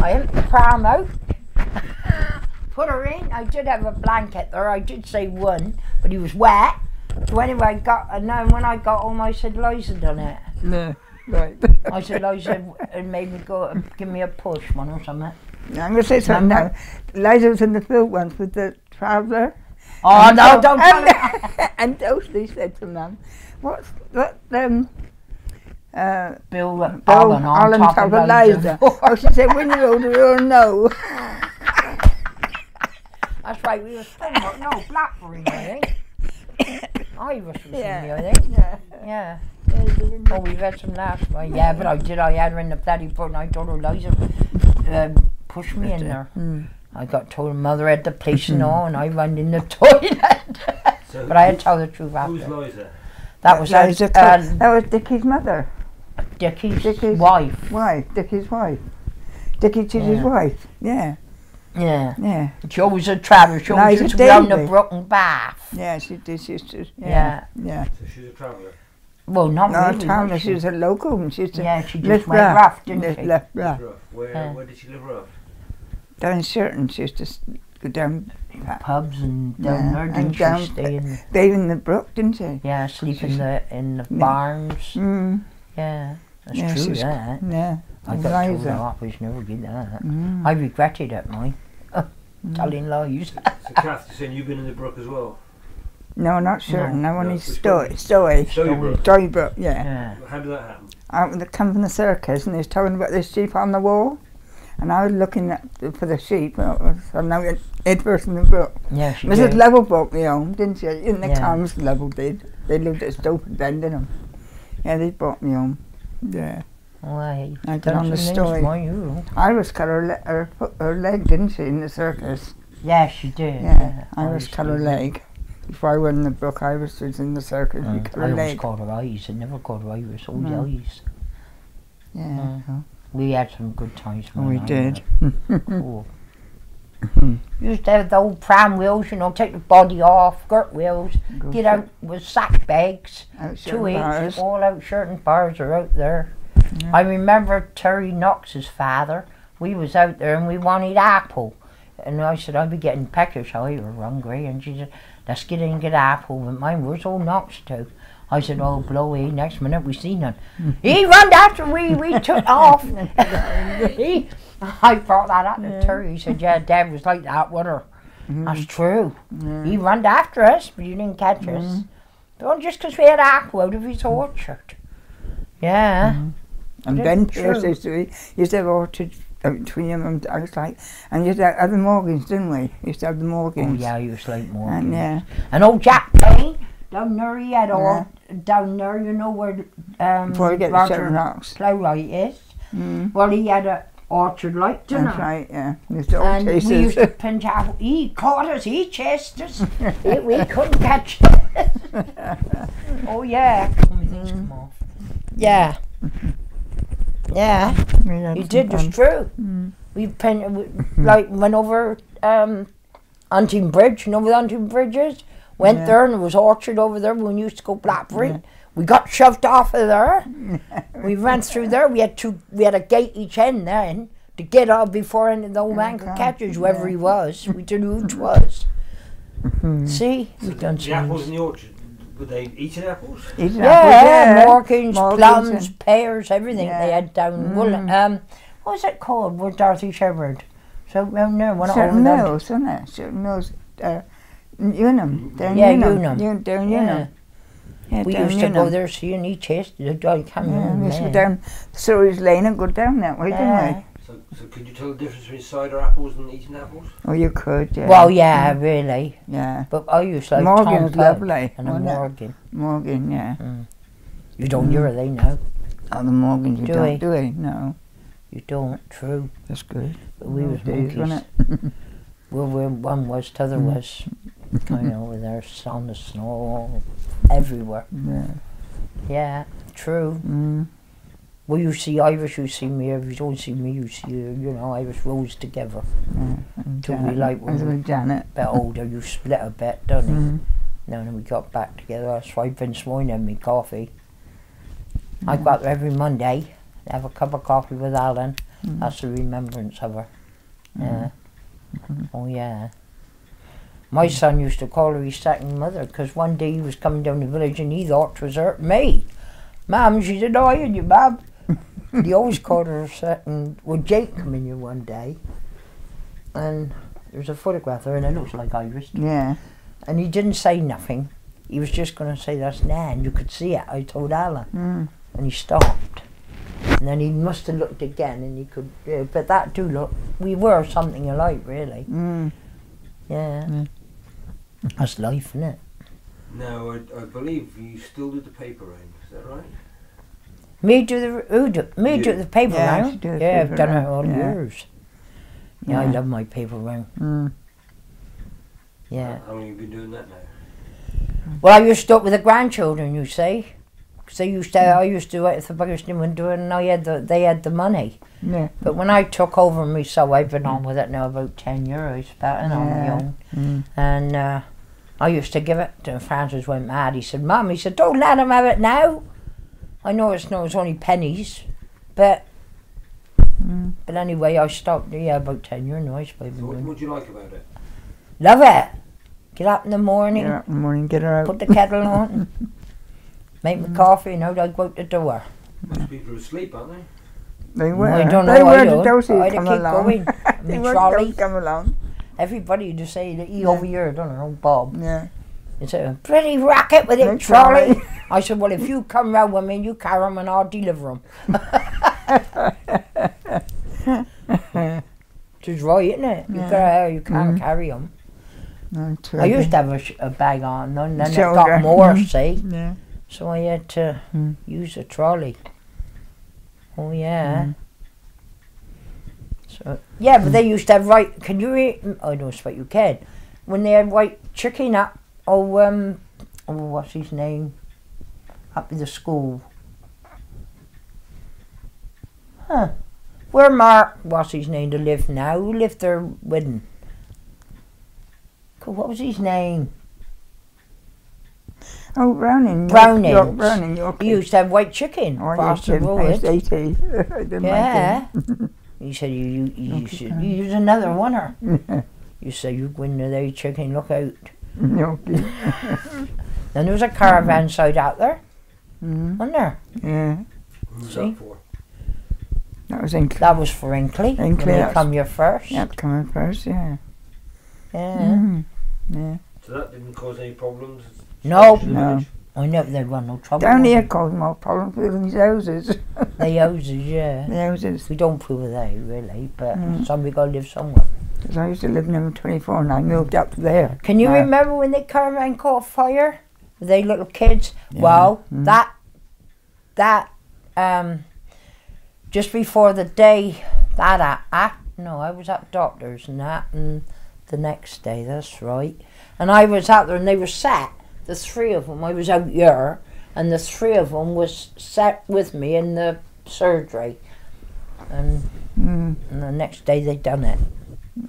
I hent the pram out, put her in. I did have a blanket there, I did say one, but he was wet. So anyway, and then when I got home, I said, "Liza done it." No, right. I said, "Liza made me go, give me a push one or something." I'm going to say something now. Liza was in the field once with the traveller. Oh, no, don't tell me. And Dulcie said to Mum, Bill on top of Liza. Oh, she said, "When you're older, you'll know." That's right, we were Springbok, no, Blackberry, I think. Irish was in me, I think. Yeah. Oh, we've had some last night. Yeah, but I had her in the bloody foot and I told her, "Liza, push me in there." I got told Mother had the police and all, and I ran in the toilet. So but I had to tell the truth who's after. Liza? That was that was Dickie's mother. Dickie's wife. Dickie's wife. Dickie Chidgey's wife. Yeah. Yeah. Yeah. She always had travel. She always used to be on the brook and bath. Yeah, she did. She used to. Yeah. Yeah. So she's a traveller. Well, not No, really. traveller. She was a local, and she used to. Yeah, she just live went rough, didn't she? Left rough. Where did she live rough? Down Sheraton, she used to go down Pubs and down there, didn't she? Stay in. Bathe in the brook, didn't she? Yeah, sleep in the barns. Yeah, that's Yeah, true. she's- That. Yeah. I got told Liza. off. I should never did that. I regretted it, mine. Telling lies. So Kath, you're saying you've been in the brook as well? No, not certain. No. I only No, Stogursey, yeah. Yeah. How did that happen? They come from the circus and they was talking about this sheep on the wall. And I was looking for the sheep. So now it was in the book. Yeah, she Mrs. did. Lovell bought me home, didn't she? In the Yeah. car, Mrs. Lovell did. They lived at Stopford Bend, didn't they? Yeah, they bought me home. Yeah. Why? I got on the story. Iris cut her leg, didn't she, in the circus? Yeah, she did. Yeah, Iris Iris cut her did. leg. Before I went in the book, Iris was in the circus. We cut I her always leg. called her eyes. I never called her Iris. All the No. eyes. Yeah. We had some good times. Oh, we did. Cool. Used to have the old pram wheels, you know, take the body off, girt wheels, Go get for out with sack bags, Out 2 certain each, bars. all out shirt and bars are out there. Yeah. I remember Terry Knox's father, we was out there and we wanted apple. And I said, I'll be getting peckish, I was hungry. And she said, let's get in and get apple. But mine, where's old Knox to? I said, oh, blowy, next minute we see none. He run after we took off. I brought that up to Terry. He said, yeah, Dad was like that with her. That's true. He run after us, but he didn't catch us. Don't just because we had apple out of his orchard. Yeah. And But Ben it's Pierce true. used to have orchard between him and I was like, and used to have the Morgans, didn't we? Used to have the Oh, Morgans. yeah, he was like more. And yeah. And old Jack Payne, down there he had all, down there, you know where Before you get to Sherman Roger Rocks. Plowright is. Well, he had a orchard like, didn't That's he? right, yeah. Used to all And chase we us. used to pinch apple. He caught us, he chased us. we couldn't catch him. Oh, yeah. Let me things come off. Yeah. Yeah. We had He some did, fun. it's true. We like went over Hunting Bridge, you know where the Hunting Bridge is? Went there and there was orchard over there when we used to go Blackberry. We got shoved off of there. We ran through there. We had a gate each end then to get out before any of the old man could catch us, whoever he was. We didn't know who it was. See? We've done The apples some. in the orchard, were they eating apples? Eating Yeah, apples, Morgans, Morgans plums, and- pears, everything they Yeah. had down Woollen. What was it called? Where Dorothy Shepherd? So down there, one Certain over there. Mills, isn't it? Certain Mills, Unum. Down Yeah, Unum. Unum. Down Yeah. Unum. Yeah, We down used to go Unum. there, see, and he chased it. I can't Yeah, remember. we used to go the name. down Surrey's Lane and go down that way, Yeah. didn't So could you tell the difference between cider apples and eating apples? we? Oh, you could, yeah. Well, yeah, really. Yeah. But I used to like Morgan's Tom Pug lovely, and a wasn't it? Morgan. Morgan, yeah. You don't hear they now. Oh, the Morgans, you Do don't, we? do we? No. You don't, true. That's good. But we was Days, monkeys. wasn't it? Well, where one was, t'other was kind of over there on the snow everywhere. Yeah. Yeah, true. Well, you see Irish, you see me. If you don't see me, you see, you know, Irish rose together. And Till we Janet. like I was when with Janet. a bit older, you split a bit, don't you? No, then we got back together. That's why I've been smoking me coffee. I go out there every Monday, have a cup of coffee with Alan. That's a remembrance of her. Yeah. Oh, yeah. My son used to call her his second mother because one day he was coming down the village and he thought 'twas her me. Mum, she said, oh, I heard you, Mum. He always called her second. Well, Jake come in here one day and there's a photograph there and it looks like Iris. Yeah. And he didn't say nothing. He was just going to say, that's Nan. You could see it. I told Alan. And he stopped. And then he must have looked again and he could, but that do look, we were something alike, really. Yeah. That's life, isn't it? No, I believe you still do the paper round, is that right? Me do the paper Yeah, I round. should do the Yeah, paper I've done it round, all yeah. years. Yeah, I Yeah. love my paper round. Yeah. How long have you been doing that now? Well, I used to do it with the grandchildren, you see. Because I used to do it if the buggers didn't do it and they had the money. Yeah. But when I took over myself, I've been on with it now about 10 years, about and on my own. And I used to give it, and Francis went mad. He said, Mum, he said, don't let him have it now. I know it's only pennies, but anyway, I stopped, about 10 years now, I suppose. So what do you like about it? Love it. Get up in the morning, Get up in the morning, get her out. put the kettle on, make my coffee, and out I go out the door. Most people are asleep, aren't they? They were. I don't know, They I were don't. the Dulcie I'd come keep along. going. They Me were trolley. come along. Everybody to say that he over here, don't know, Bob. Yeah. He said, "Bloody racket with it, Big trolley." trolley. I said, "Well, if you come round with me, you carry them and I'll deliver them." Which is right, isn't it? You can't carry them. No, I used to have a bag on, and then it Shoulder. got more, see? Yeah. So I had to use a trolley. Oh, yeah. So, yeah, but they used to have white, can you eat, I don't expect you can, when they had white chicken up, what's his name, up in the school. Huh. Where Mark, what's his name, to live now, who lived there with him? What was his name? Oh, Browning. Browning. York. He used to have white chicken. Oh, across the I road. used to eat it. I didn't Yeah. like it. He said, you should use another one. Or you say, you go in there, chicken, look out. No. Then there was a caravan site out there, wasn't there? Yeah. Who's See? that for? That was in That was for Inkley. Inkley, When you that's- come here first. Yeah, coming first, yeah. Yeah. Yeah. So that didn't cause any problems? No. to the No. village? I never they'd run no trouble. Down with here them. caused more problems with these houses. The houses, yeah. The houses. We don't prove with they really, but somebody got to live somewhere. Because I used to live in number 24 and I moved up there. Can you remember when the caravan caught fire? With they little kids? Yeah. Well, that just before the day that I was at doctors and that, and the next day, that's right. And I was out there and they were sat, the three of them, I was out here, and the three of them was sat with me in the surgery. And the next day they done it.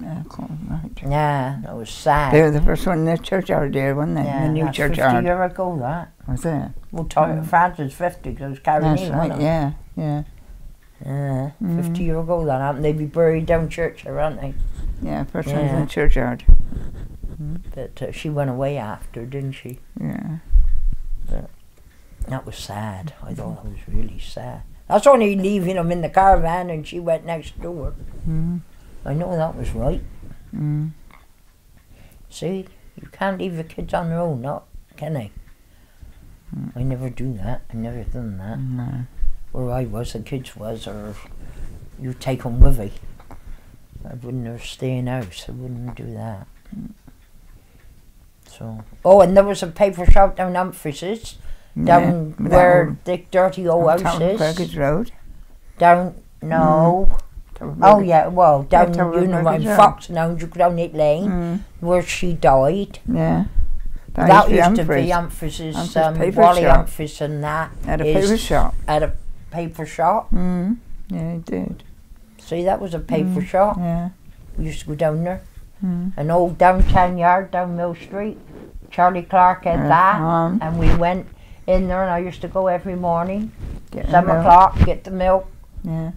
Yeah, cool, right. Yeah, that was sad. They were the first one in the churchyard there, weren't they? Yeah, the new that's churchyard. 50 years ago, that. Was it? Well, Francis 50, because I was carrying That's in, right, wasn't I? yeah, yeah. Yeah, 50 years ago that happened. They'd be buried down church here, aren't they? Yeah, first one was in Yeah. the churchyard. But she went away after, didn't she? Yeah. That was sad. I thought that was really sad. That's only leaving them in the caravan and she went next door. I know that was right. See, you can't leave the kids on their own, not can they? I never do that. I never done that. No. Where I was, the kids was, or you take them with you. I wouldn't have stay in house. I wouldn't do that. So, and there was a paper shop down Humphreys's, down Yeah, where the dirty old house is. Burgess Road. Down, no. Oh yeah, well, down you know, in Fox now, you go down that lane where she died. Yeah. That used to be Humphreys's, paper Wally shop. Humphreys and that. At a paper shop. At a paper shop. Yeah, it did. See, that was a paper shop. Yeah. We used to go down there. An old downtown yard down Mill Street. Charlie Clark had that. And we went in there and I used to go every morning. 7 o'clock, get the milk. Yeah.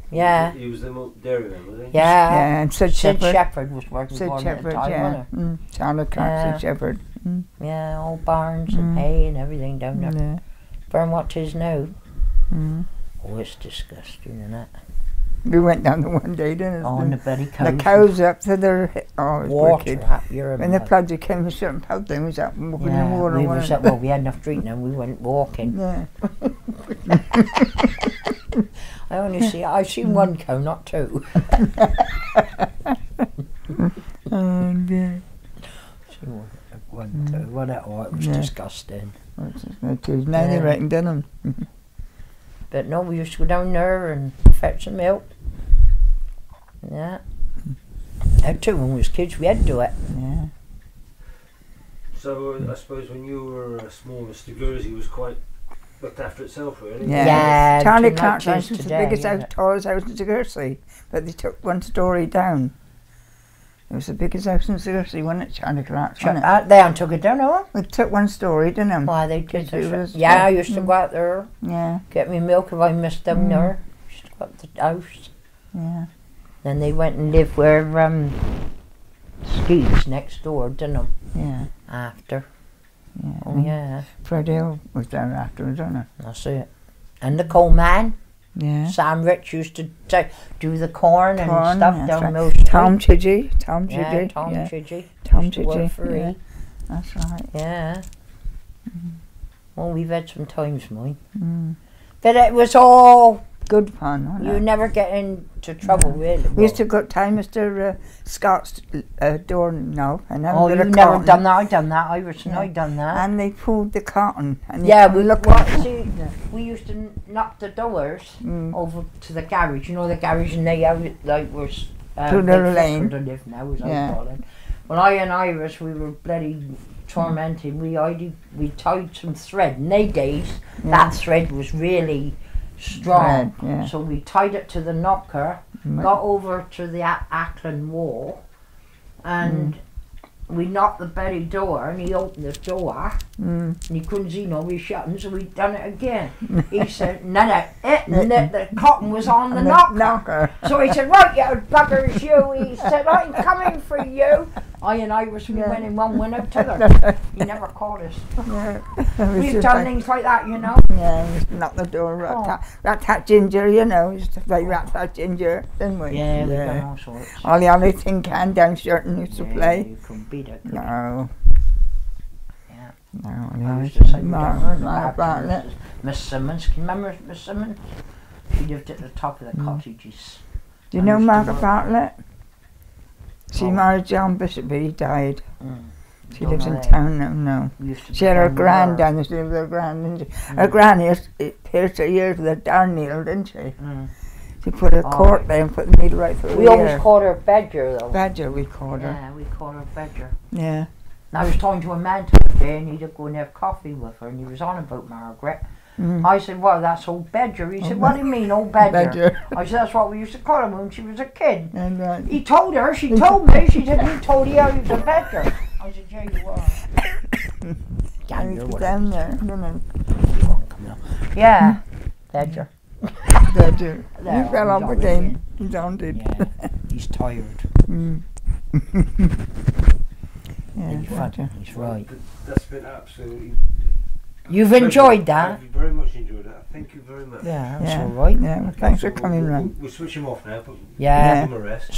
Yeah. He was the dairyman, was he? Yeah. Yeah, and Sid Sid Shepherd. Shepherd was working Sid for him at the Shepherd, time, yeah. wasn't Charlie Clark, Sid Shepherd. Yeah, old barns and hay and everything down there. Yeah. Burn what 'tis now. Oh, it's disgusting, isn't it? We went down there one day, didn't we? Oh, and the bloody cows. The cows up to their oh, it was Water wicked. up your When the flood came, we shouldn't have them. We was up walking in the water. we wasn't was well, we had enough drink now. We went walking. Yeah. I seen one cow, not two. Oh dear. One, two. Well, it was disgusting. Now they reckon done them. But no, we used to go down there and fetch some milk. Yeah. And too, when we was kids, we had to do it. Yeah. So I suppose when you were small, Stogursey was quite looked after itself, really. Yeah, Charlie to like Clark's it is house was the today, biggest isn't house, it? tallest house in Stogursey, but they took one story down. It was the biggest house in Stogursey, wasn't it, Charlie Clark's? Wasn't it? They took it down, no? We took one story, didn't we? Why they did It was- yeah, I used to go out there, Yeah, get me milk if I missed them there. Used to go up to the house. yeah. Then they went and lived where Skeets next door, didn't they? Yeah. After. Yeah. Oh yeah, Fred Hill was there afterwards, wasn't it? that's it. And the coal man, Yeah. Sam Rich used to do the corn and Corn, stuff that's down right. Mill Street. Tom Chidgey. Tom Yeah, Chidgey. Tom yeah. Chidgey. Tom Used to work Chidgey, for yeah. he. That's right. Yeah. Well, we've had some times, mine. Mm. But it was all Good fun, wasn't you it? never get into trouble, really. We used to go tie Mr. Scott's doorknob and have Oh, a bit you've of never cotton. done that. I done that. Irish and Yeah. I done that. And they pulled the cotton. And Yeah, you we look well, see, we used to knock the doors Mm. over to the garage. You know the garage, and they out like was To the lane. to live now, as Yeah. I call it. Well, I and Irish, we were bloody tormenting. We tied some thread. In they days, that thread was really strong. Thread, yeah. So we tied it to the knocker, got over to the Ackland wall, and we knocked the berry door, and he opened the door, and he couldn't see nobody shutting, so we done it again. He said, no, the cotton was on the knocker. So he said, right, you buggers, you. He said, I'm coming for you. I and Irish, we went in one window to the. He never caught us. Yeah. We've done things like that, you know. Yeah, we used to knock the door, rat tat ginger, you know, we used to play rat tat ginger, didn't we? Yeah, we've done all sorts. All the other tin can down Shirton used to play. You couldn't beat it. No. Yeah. No, I no, used to say we Mark don't learn about Bartlett. Miss Simmons. Can you remember Miss Simmons? She lived at the top of the cottages. Do you I know used to Margaret work- Bartlett? She Oh. married John Bishop, but he died. She Don't lives know in that. town now, no. We used to She be had her down the grand road. down there, she lived with her grand, didn't she? Her gran used pierced her ears with a darnel, didn't she? Mm. She put a cork there and put the needle right through her We always ear. called her Badger, though. Badger, we called her. Yeah, we called her Badger. Yeah. And I was talking to a man today, and he'd go and have coffee with her, and he was on about Margaret. I said, well, that's old Badger. He said, what do you mean, old Badger? Badger. I said, that's what we used to call her when she was a kid. And He told her, she told me, she said, you told you he was a Badger. I said, yeah, you were. I used to down there, you know. Yeah, Badger. Badger. There, He fell he's off already again. He's on it. Yeah, he's tired. Mm. Yeah, He's Badger. He's right. That's been absolutely. You've enjoyed that? I've very much enjoyed that. Thank you very much. Yeah, that's Yeah. all right. Yeah, well, thanks for So coming we'll, round. we'll switch him off now, but Yeah. give him a rest.